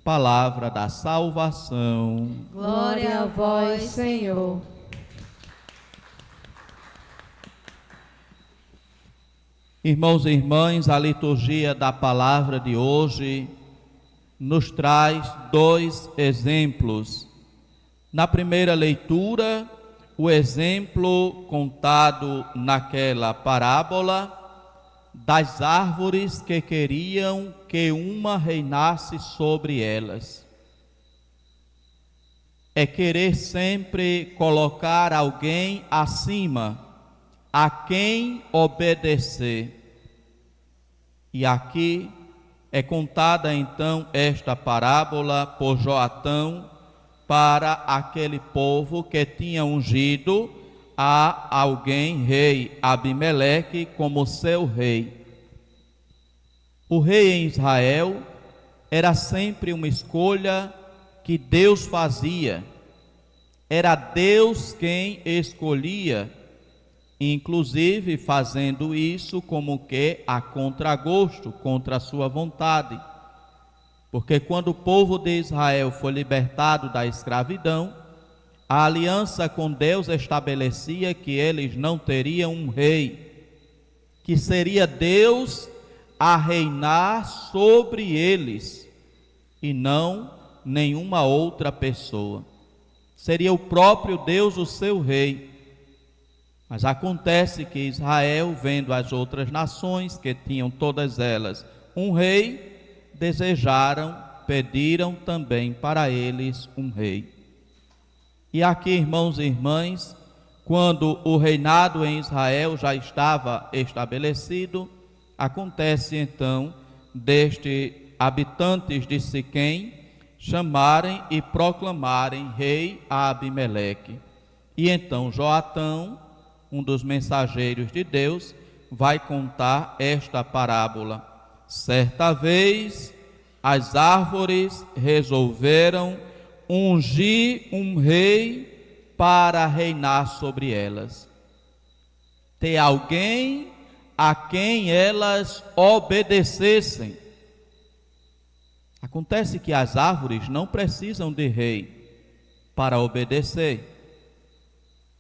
Palavra da salvação. Glória a vós, Senhor. Irmãos e irmãs, a liturgia da palavra de hoje nos traz dois exemplos. Na primeira leitura, o exemplo contado naquela parábola das árvores que queriam que uma reinasse sobre elas. É querer sempre colocar alguém acima, a quem obedecer. E aqui é contada então esta parábola por Joatão para aquele povo que tinha ungido a alguém, rei Abimeleque, como seu rei. O rei em Israel era sempre uma escolha que Deus fazia. Era Deus quem escolhia, inclusive fazendo isso como que a contragosto, contra a sua vontade. Porque quando o povo de Israel foi libertado da escravidão, a aliança com Deus estabelecia que eles não teriam um rei, que seria Deus a reinar sobre eles, e não nenhuma outra pessoa. Seria o próprio Deus o seu rei. Mas acontece que Israel, vendo as outras nações, que tinham todas elas um rei, pediram também para eles um rei. E aqui, irmãos e irmãs, quando o reinado em Israel já estava estabelecido, acontece então destes habitantes de Siquém chamarem e proclamarem rei a Abimeleque. E então Joatão, um dos mensageiros de Deus, vai contar esta parábola. Certa vez, as árvores resolveram ungir um rei para reinar sobre elas. Ter alguém a quem elas obedecessem. Acontece que as árvores não precisam de rei para obedecer.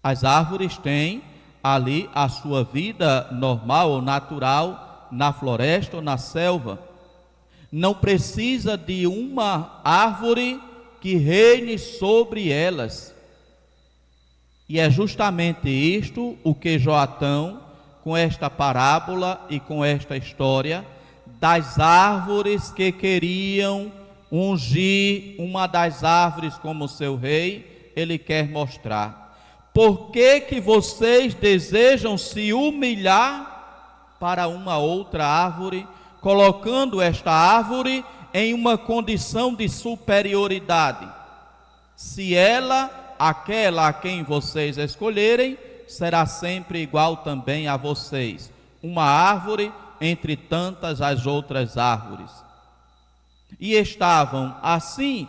As árvores têm ali a sua vida normal ou natural na floresta ou na selva. Não precisa de uma árvore que reine sobre elas. E é justamente isto o que Joatão, com esta parábola e com esta história das árvores que queriam ungir uma das árvores como seu rei, ele quer mostrar. Por que que vocês desejam se humilhar para uma outra árvore, colocando esta árvore em uma condição de superioridade? Se ela, aquela a quem vocês escolherem, será sempre igual também a vocês, uma árvore entre tantas as outras árvores. E estavam assim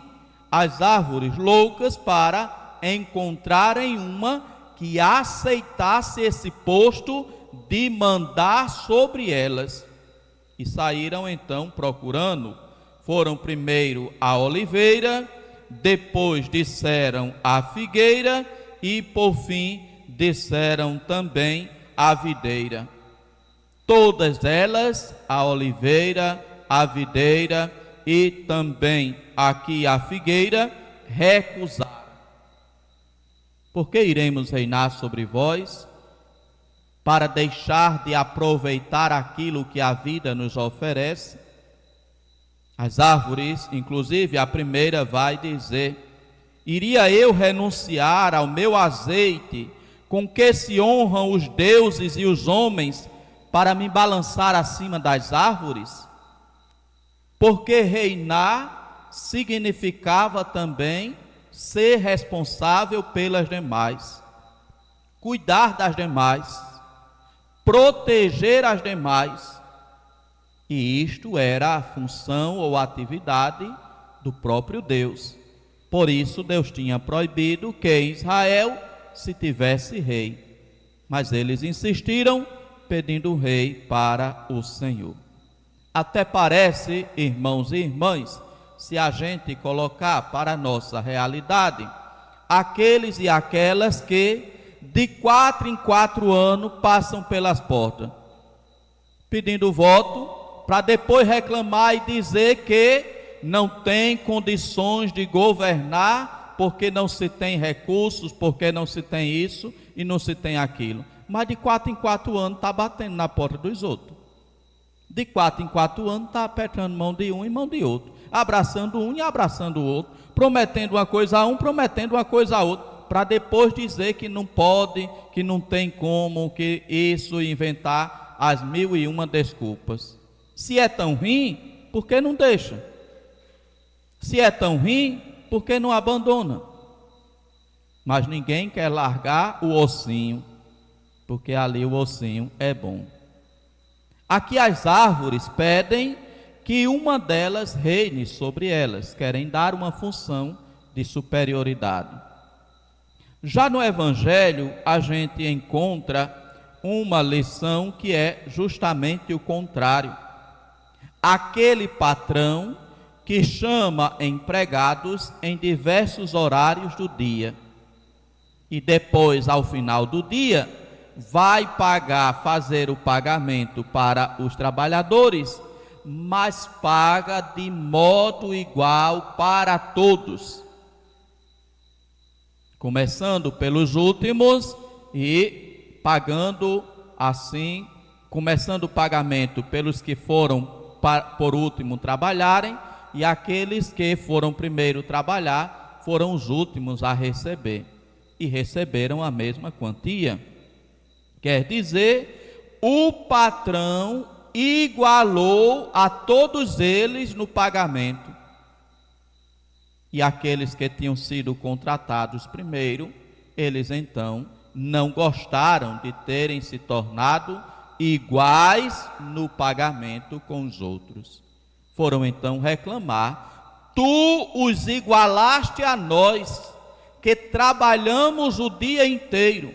as árvores loucas para encontrarem uma que aceitasse esse posto de mandar sobre elas. E saíram então procurando. Foram primeiro à oliveira, depois disseram à figueira e por fim disseram também à videira. Todas elas, a oliveira, a videira e também aqui a figueira, recusaram. Por que iremos reinar sobre vós? Para deixar de aproveitar aquilo que a vida nos oferece? As árvores, inclusive a primeira vai dizer: iria eu renunciar ao meu azeite, com que se honram os deuses e os homens, para me balançar acima das árvores? Porque reinar significava também ser responsável pelas demais, cuidar das demais, proteger as demais. E isto era a função ou a atividade do próprio Deus. Por isso Deus tinha proibido que em Israel se tivesse rei. Mas eles insistiram, pedindo um rei para o Senhor. Até parece, irmãos e irmãs, se a gente colocar para a nossa realidade, aqueles e aquelas que de 4 em 4 anos passam pelas portas, pedindo voto, para depois reclamar e dizer que não tem condições de governar, porque não se tem recursos, porque não se tem isso e não se tem aquilo. Mas de 4 em 4 anos está batendo na porta dos outros. De 4 em 4 anos está apertando mão de um e mão de outro, abraçando um e abraçando o outro, prometendo uma coisa a um, prometendo uma coisa a outro, para depois dizer que não pode, que não tem como, que isso, inventar as 1001 desculpas. Se é tão ruim, por que não deixa? Se é tão ruim, por que não abandona? Mas ninguém quer largar o ossinho, porque ali o ossinho é bom. Aqui as árvores pedem que uma delas reine sobre elas, querem dar uma função de superioridade. Já no Evangelho, a gente encontra uma lição que é justamente o contrário. Aquele patrão que chama empregados em diversos horários do dia e depois, ao final do dia, vai fazer o pagamento para os trabalhadores, mas paga de modo igual para todos, começando pelos últimos e pagando assim, começando o pagamento pelos que foram por último trabalharem, e aqueles que foram primeiro trabalhar foram os últimos a receber, e receberam a mesma quantia. Quer dizer, o patrão igualou a todos eles no pagamento. E aqueles que tinham sido contratados primeiro, eles então não gostaram de terem se tornado iguais no pagamento com os outros. Foram então reclamar: tu os igualaste a nós, que trabalhamos o dia inteiro.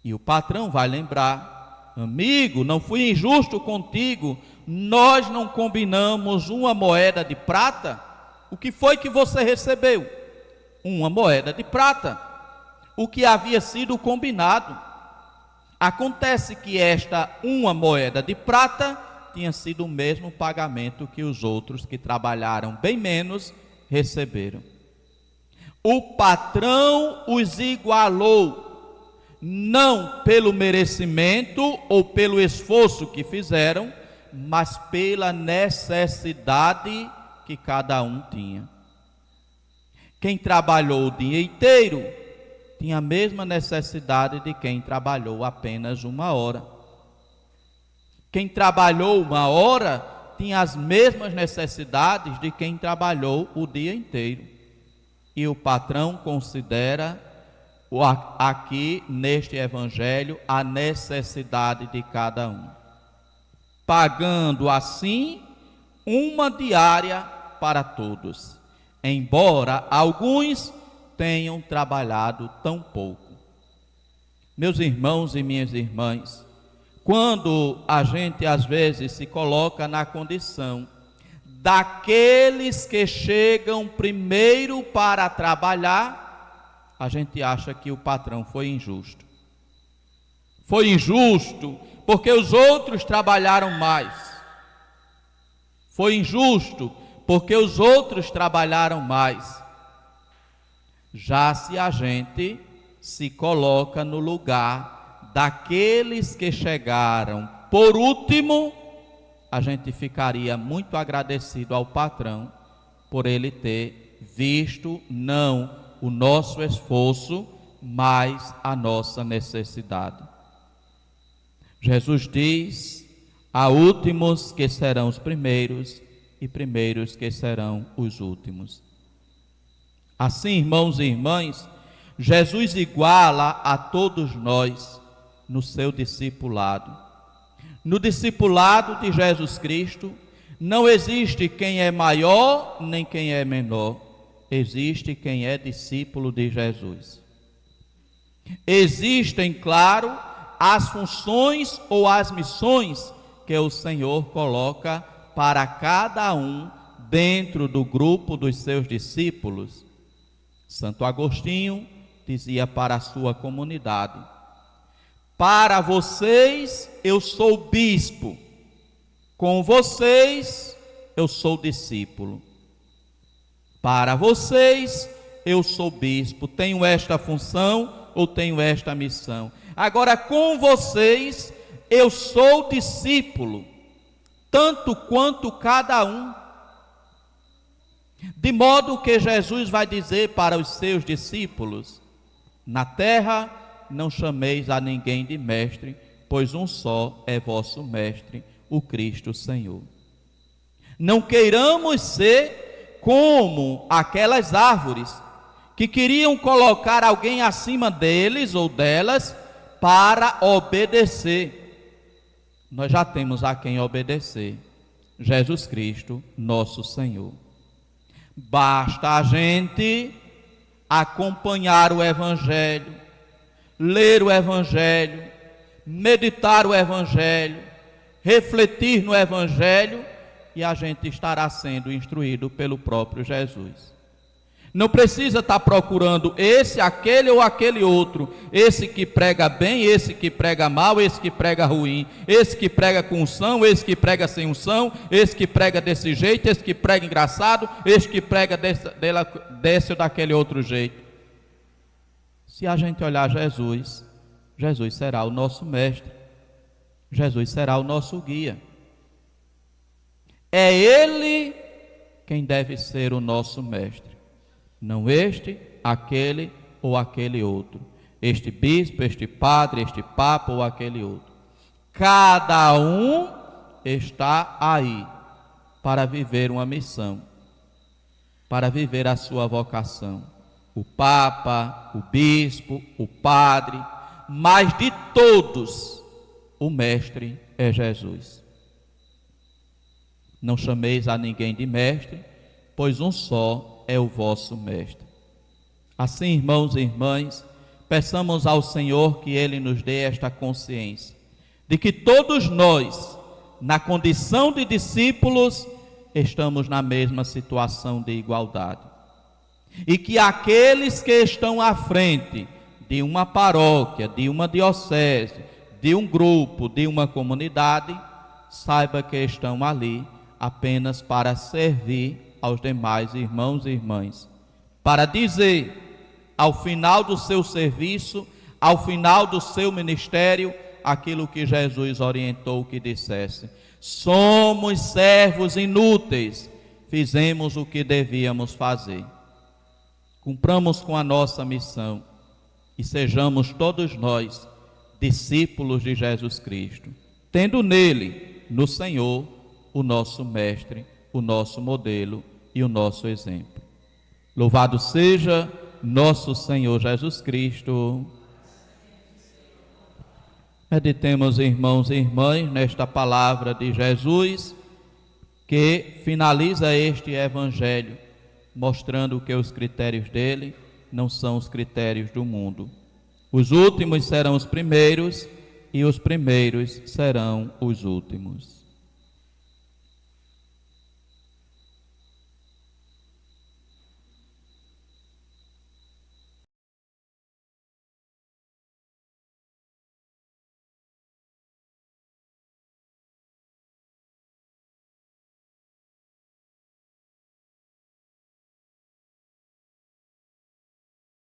E o patrão vai lembrar: amigo, não fui injusto contigo, nós não combinamos uma moeda de prata? O que foi que você recebeu? Uma moeda de prata, o que havia sido combinado. Acontece que esta uma moeda de prata tinha sido o mesmo pagamento que os outros que trabalharam bem menos receberam. O patrão os igualou, não pelo merecimento ou pelo esforço que fizeram, mas pela necessidade que cada um tinha. Quem trabalhou o dia inteiro tinha a mesma necessidade de quem trabalhou apenas 1 hora. Quem trabalhou 1 hora tinha as mesmas necessidades de quem trabalhou o dia inteiro. E o patrão considera aqui neste evangelho a necessidade de cada um, pagando assim uma diária para todos, embora alguns tenham trabalhado tão pouco. Meus irmãos e minhas irmãs, quando a gente às vezes se coloca na condição daqueles que chegam primeiro para trabalhar, a gente acha que o patrão foi injusto. Foi injusto porque os outros trabalharam mais. Foi injusto porque os outros trabalharam mais. Já se a gente se coloca no lugar daqueles que chegaram por último, a gente ficaria muito agradecido ao patrão por ele ter visto não o nosso esforço, mas a nossa necessidade. Jesus diz: há últimos que serão os primeiros e primeiros que serão os últimos. Assim, irmãos e irmãs, Jesus iguala a todos nós no seu discipulado. No discipulado de Jesus Cristo, não existe quem é maior nem quem é menor, existe quem é discípulo de Jesus. Existem, claro, as funções ou as missões que o Senhor coloca para cada um dentro do grupo dos seus discípulos, Santo Agostinho dizia para a sua comunidade: para vocês eu sou bispo, com vocês eu sou discípulo. Para vocês eu sou bispo, tenho esta função ou tenho esta missão. Agora com vocês eu sou discípulo, tanto quanto cada um. De modo que Jesus vai dizer para os seus discípulos: na terra não chameis a ninguém de mestre, pois um só é vosso mestre, o Cristo Senhor. Não queiramos ser como aquelas árvores que queriam colocar alguém acima deles ou delas para obedecer. Nós já temos a quem obedecer: Jesus Cristo, nosso Senhor. Basta a gente acompanhar o Evangelho, ler o Evangelho, meditar o Evangelho, refletir no Evangelho, e a gente estará sendo instruído pelo próprio Jesus. Não precisa estar procurando esse, aquele ou aquele outro, esse que prega bem, esse que prega mal, esse que prega ruim, esse que prega com unção, esse que prega sem unção, esse que prega desse jeito, esse que prega engraçado, esse que prega desse ou daquele outro jeito. Se a gente olhar Jesus, Jesus será o nosso mestre, Jesus será o nosso guia. É Ele quem deve ser o nosso mestre. Não este, aquele ou aquele outro. Este bispo, este padre, este papa ou aquele outro. Cada um está aí para viver uma missão, para viver a sua vocação. O papa, o bispo, o padre, mas de todos, o mestre é Jesus. Não chameis a ninguém de mestre, pois um só é o vosso mestre. Assim, irmãos e irmãs, peçamos ao Senhor que Ele nos dê esta consciência de que todos nós, na condição de discípulos, estamos na mesma situação de igualdade. E que aqueles que estão à frente de uma paróquia, de uma diocese, de um grupo, de uma comunidade, saiba que estão ali apenas para servir aos demais irmãos e irmãs, para dizer ao final do seu serviço, ao final do seu ministério, aquilo que Jesus orientou que dissesse: somos servos inúteis, fizemos o que devíamos fazer. Cumpramos com a nossa missão e sejamos todos nós discípulos de Jesus Cristo, tendo nele, no Senhor, o nosso mestre, o nosso modelo e o nosso exemplo. Louvado seja nosso Senhor Jesus Cristo. Meditemos, irmãos e irmãs, nesta palavra de Jesus, que finaliza este Evangelho, mostrando que os critérios dele não são os critérios do mundo. Os últimos serão os primeiros e os primeiros serão os últimos.